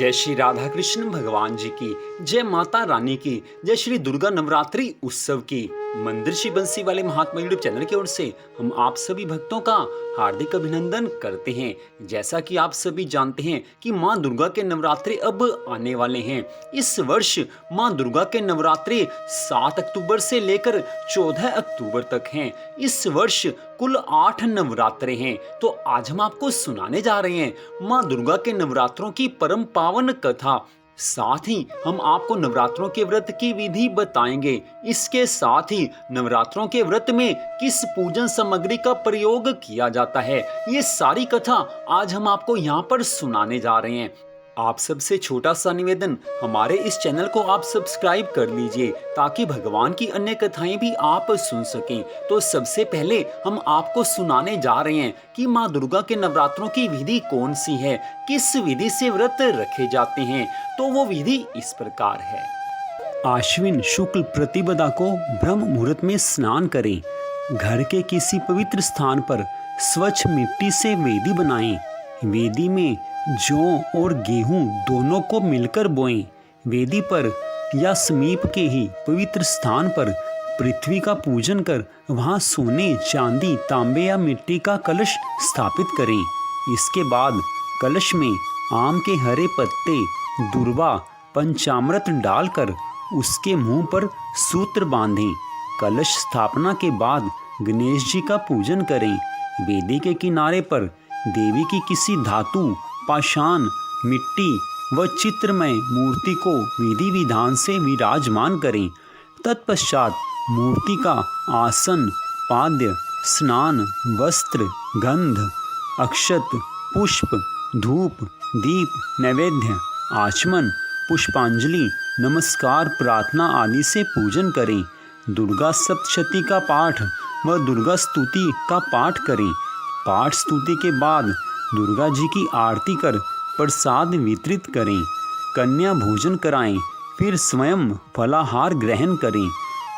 जय श्री राधा कृष्ण भगवान जी की, जय माता रानी की, जय श्री दुर्गा नवरात्रि उत्सव की। मंदिर श्री बंसी वाले महात्मा यूट्यूब चैनल की ओर से हम आप सभी भक्तों का हार्दिक अभिनंदन करते हैं। जैसा कि आप सभी जानते हैं कि माँ दुर्गा के नवरात्रि अब आने वाले हैं। इस वर्ष माँ दुर्गा के नवरात्रि 7 अक्टूबर से लेकर 14 अक्टूबर तक हैं। इस वर्ष कुल 8 नवरात्रे हैं। तो आज हम आपको सुनाने जा रहे हैं माँ दुर्गा के नवरात्रों की परम पावन कथा। साथ ही हम आपको नवरात्रों के व्रत की विधि बताएंगे। इसके साथ ही नवरात्रों के व्रत में किस पूजन सामग्री का प्रयोग किया जाता है, ये सारी कथा आज हम आपको यहाँ पर सुनाने जा रहे हैं। आप सबसे छोटा सा निवेदन, हमारे इस चैनल को आप सब्सक्राइब कर लीजिए ताकि भगवान की अन्य कथाएं भी आप सुन सकें। तो सबसे पहले हम आपको सुनाने जा रहे हैं कि माँ दुर्गा के नवरात्रों की विधि कौन सी है, किस विधि से व्रत रखे जाते हैं। तो वो विधि इस प्रकार है। आश्विन शुक्ल प्रतिपदा को ब्रह्म मुहूर्त में स्नान करें। घर के किसी पवित्र स्थान पर स्वच्छ मिट्टी से वेदी बनाएं। वेदी में जौ और गेहूं दोनों को मिलकर बोएं। वेदी पर या समीप के ही पवित्र स्थान पर पृथ्वी का पूजन कर वहां सोने, चांदी, तांबे या मिट्टी का कलश स्थापित करें। इसके बाद कलश में आम के हरे पत्ते, दूर्वा, पंचामृत डालकर उसके मुंह पर सूत्र बांधें। कलश स्थापना के बाद गणेश जी का पूजन करें। वेदी के किनारे पर देवी की किसी धातु, पाषाण, मिट्टी व चित्रमय मूर्ति को विधि विधान से विराजमान करें। तत्पश्चात मूर्ति का आसन, पाद्य, स्नान, वस्त्र, गंध, अक्षत, पुष्प, धूप, दीप, नैवेद्य, आचमन, पुष्पांजलि, नमस्कार, प्रार्थना आदि से पूजन करें। दुर्गा सप्तशती का पाठ व दुर्गा स्तुति का पाठ करें। पाठ स्तुति के बाद दुर्गा जी की आरती कर प्रसाद वितरित करें। कन्या भोजन कराएं, फिर स्वयं फलाहार ग्रहण करें।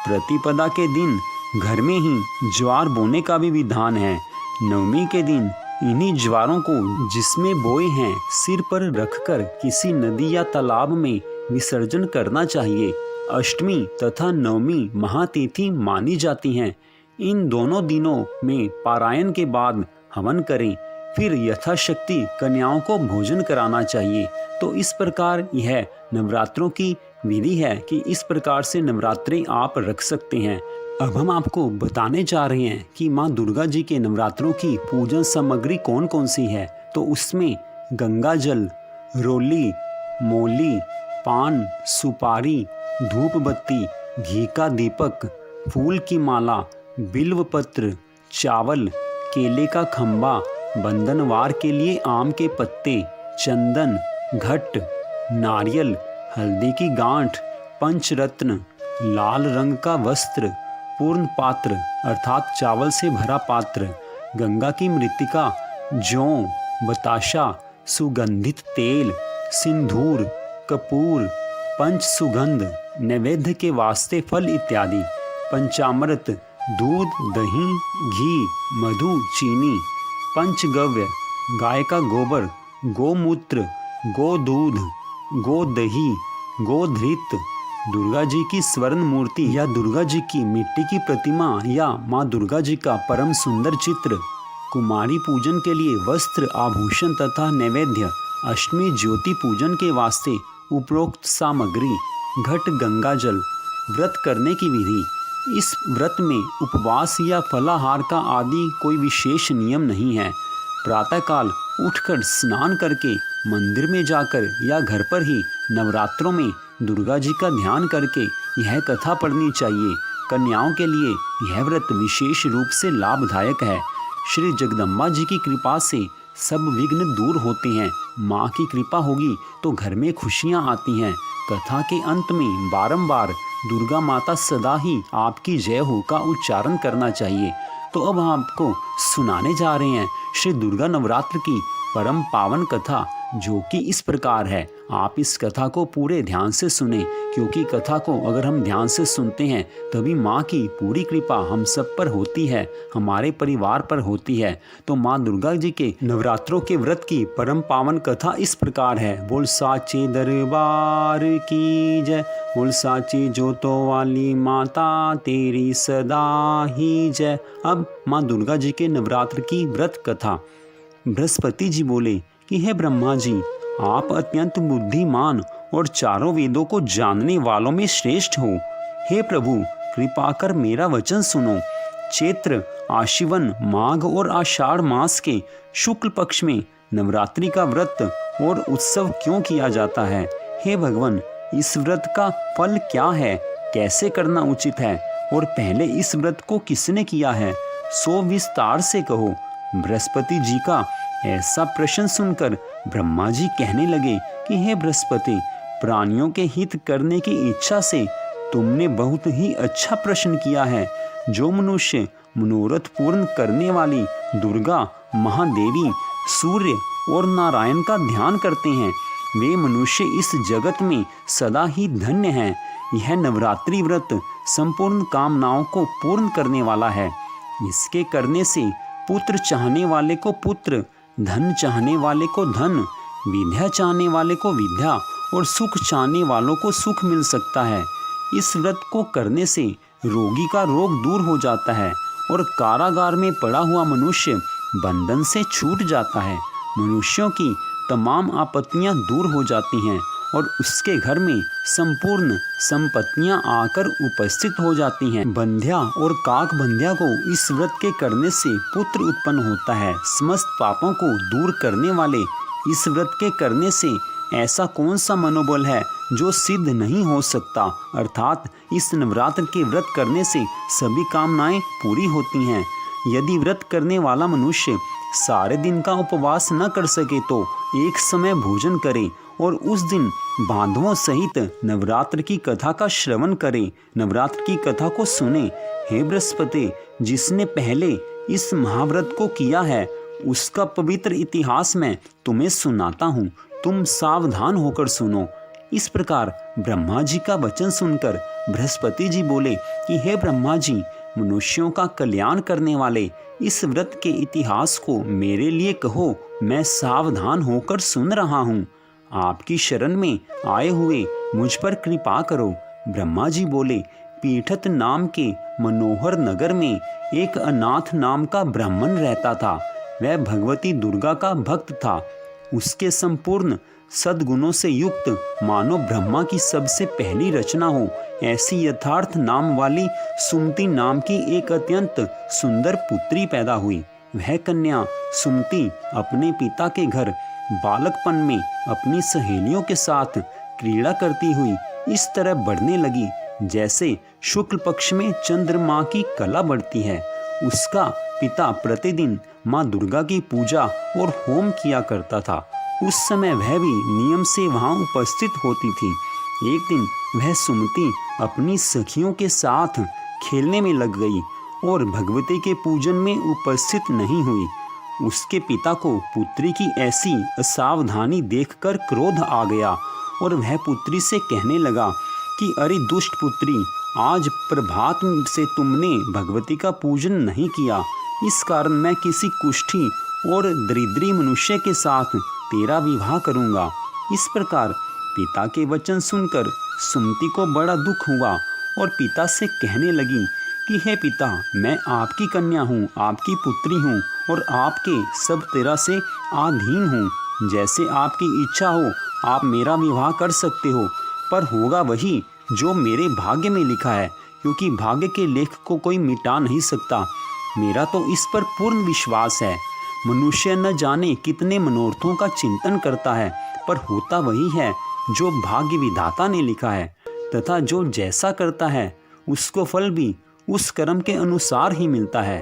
प्रतिपदा के दिन घर में ही ज्वार बोने का भी विधान है। नवमी के दिन इन्हीं ज्वारों को जिसमें बोए हैं सिर पर रखकर किसी नदी या तालाब में विसर्जन करना चाहिए। अष्टमी तथा नवमी महातिथि मानी जाती हैं। इन दोनों दिनों में पारायण के बाद हवन करें, फिर यथाशक्ति कन्याओं को भोजन कराना चाहिए। तो इस प्रकार यह नवरात्रों की विधि है कि इस प्रकार से नवरात्रि आप रख सकते हैं। अब हम आपको बताने जा रहे हैं कि माँ दुर्गा जी के नवरात्रों की पूजन सामग्री कौन कौन सी है। तो उसमें गंगा जल, रोली, मौली, पान, सुपारी, धूप बत्ती, घी का दीपक, फूल की माला, बिल्व पत्र, चावल, केले का खंबा, बंधनवार के लिए आम के पत्ते, चंदन, घट, नारियल, हल्दी की गांठ, पंचरत्न, लाल रंग का वस्त्र, पूर्ण पात्र अर्थात चावल से भरा पात्र, गंगा की मृत्तिका, जौ, बताशा, सुगंधित तेल, सिंदूर, कपूर, पंच सुगंध, नैवेद्य के वास्ते फल इत्यादि, पंचामृत, दूध, दही, घी, मधु, चीनी, पंचगव्य, गाय का गोबर, गोमूत्र, गोदूध, गोदही, गोधृत, दुर्गा जी की स्वर्ण मूर्ति या दुर्गा जी की मिट्टी की प्रतिमा या माँ दुर्गा जी का परम सुंदर चित्र, कुमारी पूजन के लिए वस्त्र, आभूषण तथा नैवेद्य, अष्टमी ज्योति पूजन के वास्ते उपरोक्त सामग्री, घट, गंगा जल। व्रत करने की विधि। इस व्रत में उपवास या फलाहार का आदि कोई विशेष नियम नहीं है। प्रातःकाल उठकर स्नान करके मंदिर में जाकर या घर पर ही नवरात्रों में दुर्गा जी का ध्यान करके यह कथा पढ़नी चाहिए। कन्याओं के लिए यह व्रत विशेष रूप से लाभदायक है। श्री जगदम्बा जी की कृपा से सब विघ्न दूर होते हैं। माँ की कृपा होगी तो घर में खुशियाँ आती हैं। कथा के अंत में बारंबार दुर्गा माता सदा ही आपकी जय हो का उच्चारण करना चाहिए। तो अब आपको सुनाने जा रहे हैं श्री दुर्गा नवरात्र की परम पावन कथा, जो कि इस प्रकार है। आप इस कथा को पूरे ध्यान से सुने, क्योंकि कथा को अगर हम ध्यान से सुनते हैं तभी माँ की पूरी कृपा हम सब पर होती है, हमारे परिवार पर होती है। तो माँ दुर्गा जी के नवरात्रों के व्रत की परम पावन कथा इस प्रकार है। बोल साचे दरबार की जय, बोल साची जोतों वाली माता तेरी सदा ही जय। अब माँ दुर्गा जी के नवरात्र की व्रत कथा। बृहस्पति जी बोले कि हे ब्रह्मा जी, आप अत्यंत बुद्धिमान और चारों वेदों को जानने वालों में श्रेष्ठ हो। हे प्रभु, कृपा कर मेरा वचन सुनो। चैत्र, आश्विन, माघ और आषाढ़ मास के शुक्ल पक्ष में नवरात्रि का व्रत और उत्सव क्यों किया जाता है? हे भगवान, इस व्रत का फल क्या है, कैसे करना उचित है और पहले इस व्रत को किसने किया है, सो विस्तार से कहो। बृहस्पति जी का ऐसा प्रश्न सुनकर ब्रह्मा जी कहने लगे कि हे बृहस्पति, प्राणियों के हित करने की इच्छा से तुमने बहुत ही अच्छा प्रश्न किया है। जो मनुष्य मनोरथ पूर्ण करने वाली दुर्गा, महादेवी, सूर्य और नारायण का ध्यान करते हैं, वे मनुष्य इस जगत में सदा ही धन्य हैं। यह नवरात्रि व्रत संपूर्ण कामनाओं को पूर्ण करने वाला है। इसके करने से पुत्र चाहने वाले को पुत्र, धन चाहने वाले को धन, विद्या चाहने वाले को विद्या और सुख चाहने वालों को सुख मिल सकता है। इस व्रत को करने से रोगी का रोग दूर हो जाता है और कारागार में पड़ा हुआ मनुष्य बंधन से छूट जाता है। मनुष्यों की तमाम आपत्तियां दूर हो जाती हैं और उसके घर में संपूर्ण संपत्तियां आकर उपस्थित हो जाती हैं। बंध्या और काक बंध्या को इस व्रत के करने से पुत्र उत्पन्न होता है। समस्त पापों को दूर करने वाले इस व्रत के करने से ऐसा कौन सा मनोबल है जो सिद्ध नहीं हो सकता। अर्थात इस नवरात्र के व्रत करने से सभी कामनाएं पूरी होती हैं। यदि व्रत करने वाला मनुष्य सारे दिन का उपवास न कर सके तो एक समय भोजन करे और उस दिन बांधवों सहित नवरात्र की कथा का श्रवण करे, नवरात्र की कथा को सुने। हे बृहस्पति, जिसने पहले इस महाव्रत को किया है उसका पवित्र इतिहास मैं तुम्हें सुनाता हूँ, तुम सावधान होकर सुनो। इस प्रकार ब्रह्मा जी का वचन सुनकर बृहस्पति जी बोले कि हे ब्रह्मा जी, मनुष्यों का कल्याण करने वाले इस व्रत के इतिहास को मेरे लिए कहो, मैं सावधान होकर सुन रहा हूँ। आपकी शरण में आए हुए मुझ पर कृपा करो। ब्रह्मा जी बोले, पीठत नाम के मनोहर नगर में एक अनाथ नाम का ब्राह्मण रहता था। वह भगवती दुर्गा का भक्त था। उसके संपूर्ण सद्गुणों से युक्त मानो ब्रह्मा की सबसे पहली रचना हो ऐसी यथार्थ नाम वाली सुमति नाम की एक अत्यंत सुंदर पुत्री पैदा हुई। वह कन्या सुमति अपने पिता के घर बालकपन में अपनी सहेलियों के साथ क्रीड़ा करती हुई इस तरह बढ़ने लगी जैसे शुक्ल पक्ष में चंद्रमा की कला बढ़ती है। उसका पिता प्रतिदिन माँ दुर्गा की पूजा और होम किया करता था। उस समय वह भी नियम से वहाँ उपस्थित होती थी। एक दिन वह सुमति अपनी सखियों के साथ खेलने में लग गई और भगवती के पूजन में उपस्थित नहीं हुई। उसके पिता को पुत्री की ऐसी असावधानी देखकर क्रोध आ गया और वह पुत्री से कहने लगा कि अरे दुष्ट पुत्री, आज प्रभात से तुमने भगवती का पूजन नहीं किया, इस कारण मैं किसी कुष्ठी और दरिद्री मनुष्य के साथ तेरा विवाह करूंगा। इस प्रकार पिता के वचन सुनकर सुमति को बड़ा दुख हुआ और पिता से कहने लगी कि हे पिता, मैं आपकी कन्या हूँ, आपकी पुत्री हूँ और आपके सब तरह से आधीन हूँ। जैसे आपकी इच्छा हो आप मेरा विवाह कर सकते हो, पर होगा वही जो मेरे भाग्य में लिखा है, क्योंकि भाग्य के लेख को कोई मिटा नहीं सकता। मेरा तो इस पर पूर्ण विश्वास है। मनुष्य न जाने कितने मनोरथों का चिंतन करता है, पर होता वही है जो भाग्य विधाता ने लिखा है, तथा जो जैसा करता है उसको फल भी उस कर्म के अनुसार ही मिलता है।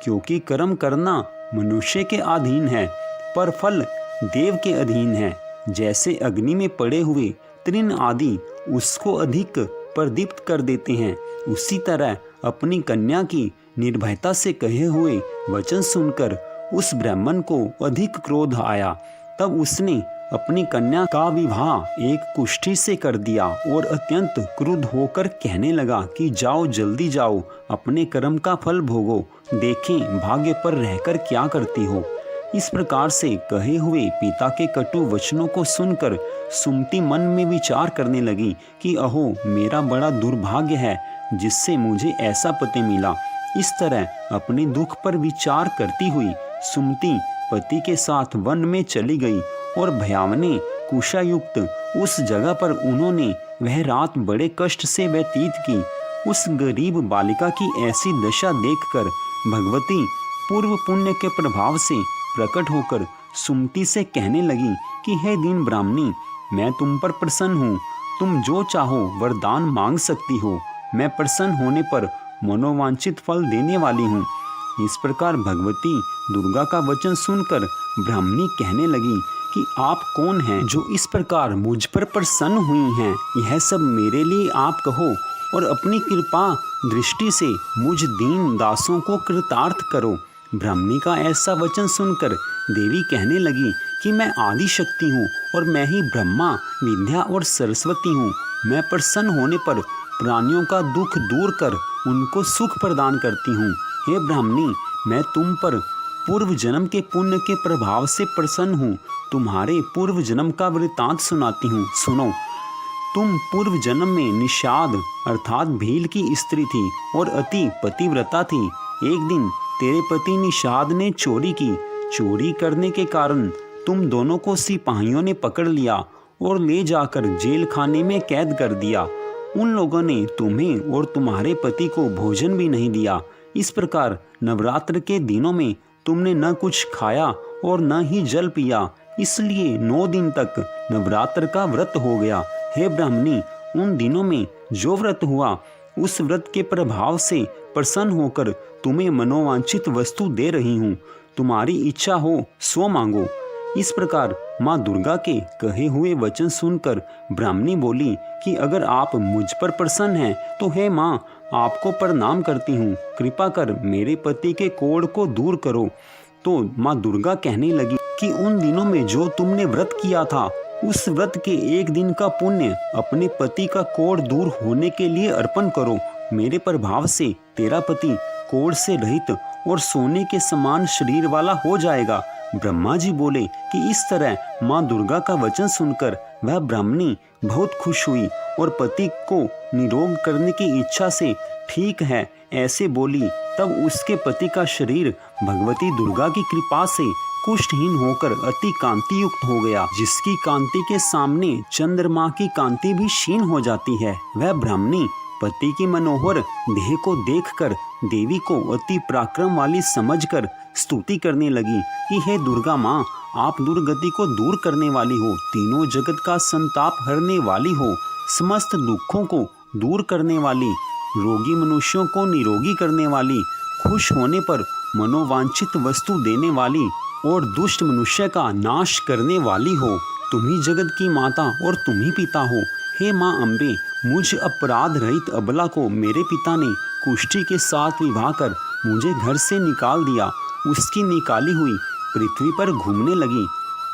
क्योंकि कर्म करना मनुष्य के अधीन है, पर फल देव के अधीन है। जैसे अग्नि में पड़े हुए तृण आदि उसको अधिक प्रदीप्त कर देते हैं, उसी तरह अपनी कन्या की निर्भयता से कहे हुए वचन सुनकर उस ब्राह्मण को अधिक क्रोध आया। तब उसने अपनी कन्या का विवाह एक कुष्ठी से कर दिया और अत्यंत क्रुद्ध होकर कहने लगा कि जाओ, जल्दी जाओ, अपने कर्म का फल भोगो, देखें भाग्य पर रहकर क्या करती हो। इस प्रकार से कहे हुए पिता के कटु वचनों को सुनकर सुमति मन में विचार करने लगी कि अहो, मेरा बड़ा दुर्भाग्य है जिससे मुझे ऐसा पति मिला। इस तरह अपने दुख पर विचार करती हुई सुमति पति के साथ वन में चली गई और भयावने कुशायुक्त उस जगह पर उन्होंने वह रात बड़े कष्ट से व्यतीत की। उस गरीब बालिका की ऐसी दशा देखकर भगवती पूर्व पुण्य के प्रभाव से प्रकट होकर सुमति से कहने लगी कि हे दीन ब्राह्मणी, मैं तुम पर प्रसन्न हूँ, तुम जो चाहो वरदान मांग सकती हो, मैं प्रसन्न होने पर मनोवांछित फल देने वाली हूँ। इस प्रकार भगवती दुर्गा का वचन सुनकर ब्राह्मणी कहने लगी कि आप कौन हैं जो इस प्रकार मुझ पर प्रसन्न हुई हैं? यह सब मेरे लिए आप कहो और अपनी कृपा दृष्टि से मुझ दीन दासों को कृतार्थ करो। ब्राह्मणी का ऐसा वचन सुनकर देवी कहने लगी कि मैं आदि शक्ति हूँ और मैं ही ब्रह्मा, विद्या और सरस्वती हूँ। मैं प्रसन्न होने पर प्राणियों का दुख दूर कर उनको सुख प्रदान करती हूँ। हे ब्राह्मणी, मैं तुम पर पूर्व जन्म के पुण्य के प्रभाव से प्रसन्न हूँ। तुम्हारे पूर्व जन्म का वृत्तांत सुनाती हूँ, सुनो। तुम पूर्व जन्म में निषाद अर्थात भील की स्त्री थी और अति पतिव्रता थी। एक दिन तेरे पति निषाद ने चोरी की। चोरी करने के कारण तुम दोनों को सिपाहियों ने पकड़ लिया और ले जाकर जेल खाने में कैद कर दिया। उन लोगों ने तुम्हें और तुम्हारे पति को भोजन भी नहीं दिया। इस प्रकार नवरात्र के दिनों में तुमने न कुछ खाया और न ही जल पिया, इसलिए 9 दिन तक नवरात्र का व्रत हो गया। हे ब्राह्मणी, उन दिनों में जो व्रत हुआ उस व्रत के प्रभाव से प्रसन्न होकर तुम्हें मनोवांछित वस्तु दे रही हूँ। तुम्हारी इच्छा हो सो मांगो। इस प्रकार माँ दुर्गा के कहे हुए वचन सुनकर ब्राह्मणी बोली कि अगर आप मुझ पर प्रसन्न हैं तो हे माँ, आपको प्रणाम करती हूँ, कृपा कर मेरे पति के कोढ़ को दूर करो। तो माँ दुर्गा कहने लगी कि उन दिनों में जो तुमने व्रत किया था उस व्रत के एक दिन का पुण्य अपने पति का कोढ़ दूर होने के लिए अर्पण करो। मेरे प्रभाव से तेरा पति कोढ़ से रहित और सोने के समान शरीर वाला हो जाएगा। ब्रह्मा जी बोले कि इस तरह माँ दुर्गा का वचन सुनकर वह ब्राह्मणी बहुत खुश हुई और पति को निरोग करने की इच्छा से ठीक है ऐसे बोली। तब उसके पति का शरीर भगवती दुर्गा की कृपा से कुष्ठहीन होकर अति कांति युक्त हो गया, जिसकी कांति के सामने चंद्रमा की कांति भी क्षीण हो जाती है। वह ब्राह्मणी पति की मनोहर देह को देखकर देवी को अति पराक्रम वाली समझकर स्तुति करने लगी कि हे दुर्गा माँ, आप दुर्गति को दूर करने वाली हो, तीनों जगत का संताप हरने वाली हो, समस्त दुखों को दूर करने वाली, रोगी मनुष्यों को निरोगी करने वाली, खुश होने पर मनोवांछित वस्तु देने वाली और दुष्ट मनुष्य का नाश करने वाली हो। तुम ही जगत की माता और तुम ही पिता हो। हे माँ अम्बे, मुझ अपराध रहित अबला को मेरे पिता ने कुष्ठी के साथ विवाह कर मुझे घर से निकाल दिया। उसकी निकाली हुई पृथ्वी पर घूमने लगी।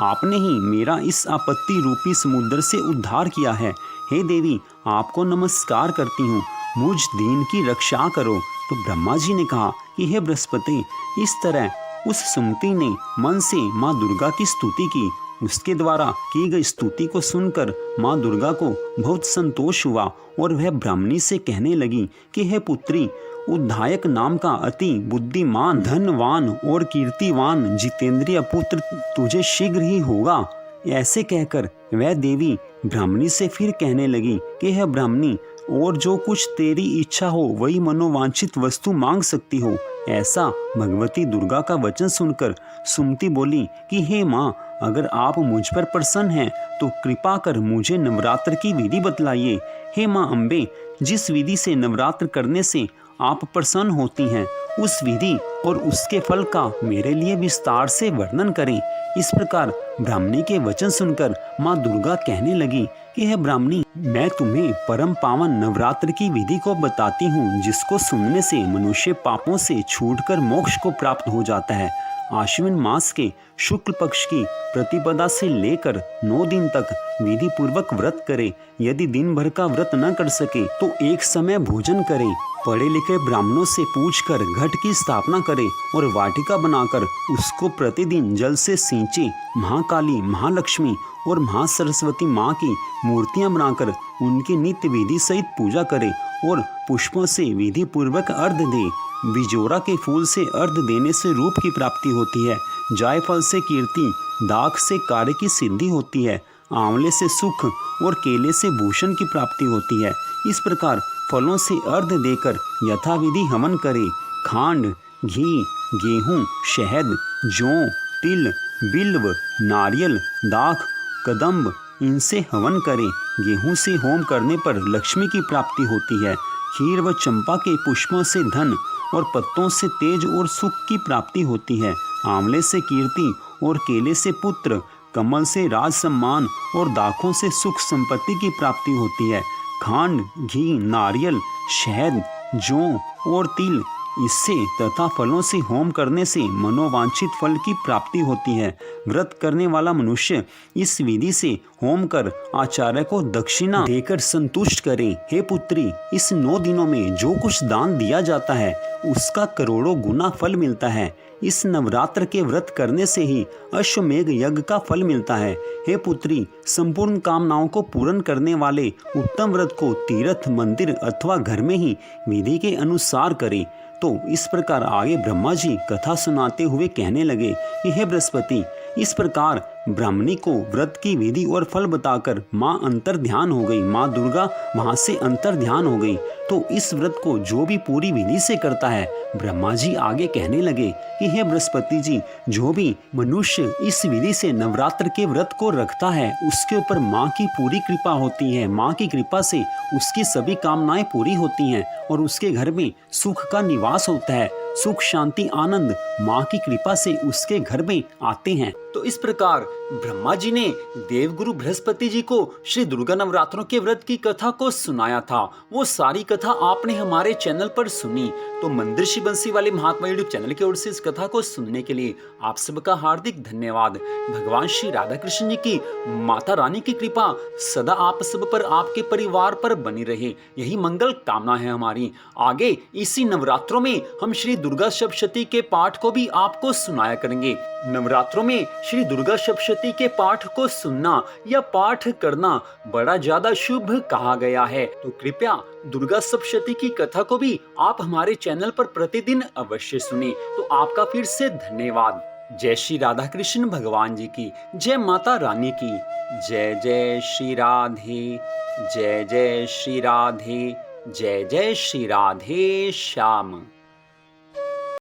आपने ही मेरा इस आपत्ति रूपी समुद्र से उद्धार किया है। हे देवी, आपको नमस्कार करती हूँ, मुझ दीन की रक्षा करो। तो ब्रह्मा जी ने कहा कि हे बृहस्पति, इस तरह उस सुमति ने मन से माँ दुर्गा की स्तुति की। उसके द्वारा की गई स्तुति को सुनकर माँ दुर्गा को बहुत संतोष हुआ और वह ब्राह्मणी से कहने लगी कि हे पुत्री, उद्धायक नाम का अति बुद्धिमान, धनवान और कीर्तिवान जितेंद्रिय पुत्र तुझे शीघ्र ही होगा। ऐसे कहकर वह देवी ब्राह्मणी से फिर कहने लगी कि हे ब्राह्मणी, और जो कुछ तेरी इच्छा हो वही मनोवांछित वस्तु मांग सकती हो। ऐसा भगवती दुर्गा का वचन सुनकर सुमति बोली कि हे माँ, अगर आप मुझ पर प्रसन्न हैं तो कृपा कर मुझे नवरात्र की विधि बतलाइए। हे माँ अम्बे, जिस विधि से नवरात्र करने से आप प्रसन्न होती हैं उस विधि और उसके फल का मेरे लिए विस्तार से वर्णन करें। इस प्रकार ब्राह्मणी के वचन सुनकर माँ दुर्गा कहने लगी कि हे ब्राह्मणी, मैं तुम्हें परम पावन नवरात्र की विधि को बताती हूँ, जिसको सुनने से मनुष्य पापों से छूटकर मोक्ष को प्राप्त हो जाता है। आश्विन मास के शुक्ल पक्ष की प्रतिपदा से लेकर 9 दिन तक विधि पूर्वक व्रत करे। यदि दिन भर का व्रत न कर सके तो एक समय भोजन करे। पढ़े लिखे ब्राह्मणों से पूछकर घट की स्थापना करे और वाटिका बनाकर उसको प्रतिदिन जल से सींचे। महाकाली, महालक्ष्मी और महासरस्वती माँ की मूर्तियां बनाकर उनकी नित्य विधि सहित पूजा करे और पुष्पों से विधि पूर्वक अर्घ दे। बिजोरा के फूल से अर्घ देने से रूप की प्राप्ति होती है। जायफल से कीर्ति, दाख से कार्य की सिद्धि होती है। आंवले से सुख और केले से भूषण की प्राप्ति होती है। इस प्रकार फलों से अर्घ देकर यथाविधि हवन करे। खांड, घी, गेहूं, शहद, जौ, तिल, बिल्व, नारियल, दाख, कदम्ब इनसे हवन करे। गेहूं से होम करने पर लक्ष्मी की प्राप्ति होती है। खीर व चंपा के पुष्पों से धन और पत्तों से तेज और सुख की प्राप्ति होती है। आंवले से कीर्ति और केले से पुत्र, कमल से राज सम्मान और दाखों से सुख संपत्ति की प्राप्ति होती है। खांड, घी, नारियल, शहद, जौ और तिल इससे तथा फलों से होम करने से मनोवांछित फल की प्राप्ति होती है। व्रत करने वाला मनुष्य इस विधि से होम कर आचार्य को दक्षिणा देकर संतुष्ट करे। हे पुत्री, इस 9 दिनों में जो कुछ दान दिया जाता है उसका करोड़ों गुना फल मिलता है। इस नवरात्र के व्रत करने से ही अश्वमेघ यज्ञ का फल मिलता है। हे पुत्री, संपूर्ण कामनाओं को पूर्ण करने वाले उत्तम व्रत को तीर्थ, मंदिर अथवा घर में ही विधि के अनुसार करे। तो इस प्रकार आगे ब्रह्मा जी कथा सुनाते हुए कहने लगे कि हे बृहस्पति, इस प्रकार ब्राह्मणी को व्रत की विधि और फल बताकर माँ अंतर ध्यान हो गई। माँ दुर्गा वहां से अंतर ध्यान हो गई। तो इस व्रत को जो भी पूरी विधि से करता है, ब्रह्मा जी आगे कहने लगे कि हे बृहस्पति जी, जो भी मनुष्य इस विधि से नवरात्र के व्रत को रखता है उसके ऊपर माँ की पूरी कृपा होती है। माँ की कृपा से उसकी सभी कामनाएं पूरी होती हैं और उसके घर में सुख का निवास होता है। सुख, शांति, आनंद माँ की कृपा से उसके घर में आते हैं। तो इस प्रकार ब्रह्मा जी ने देवगुरु बृहस्पति जी को श्री दुर्गा नवरात्रों के व्रत की कथा को सुनाया था। वो सारी कथा आपने हमारे चैनल पर सुनी। तो मंदिर बंसी वाले महात्मा यूट्यूब चैनल की ओर से इस कथा को सुनने के लिए आप सबका हार्दिक धन्यवाद। भगवान श्री राधा कृष्ण जी की, माता रानी की कृपा सदा आप सब पर, आपके परिवार पर बनी रहे, यही मंगल कामना है हमारी। आगे इसी नवरात्रों में हम श्री दुर्गा सप्तशती के पाठ को भी आपको सुनाया करेंगे। नवरात्रों में श्री दुर्गा सप्तशती के पाठ को सुनना या पाठ करना बड़ा ज्यादा शुभ कहा गया है। तो कृपया दुर्गा सप्तशती की कथा को भी आप हमारे चैनल पर प्रतिदिन अवश्य सुने। तो आपका फिर से धन्यवाद। जय श्री राधा कृष्ण भगवान जी की, जय माता रानी की, जय जय श्री राधे, जय जय श्री राधे, जय जय श्री राधे श्याम।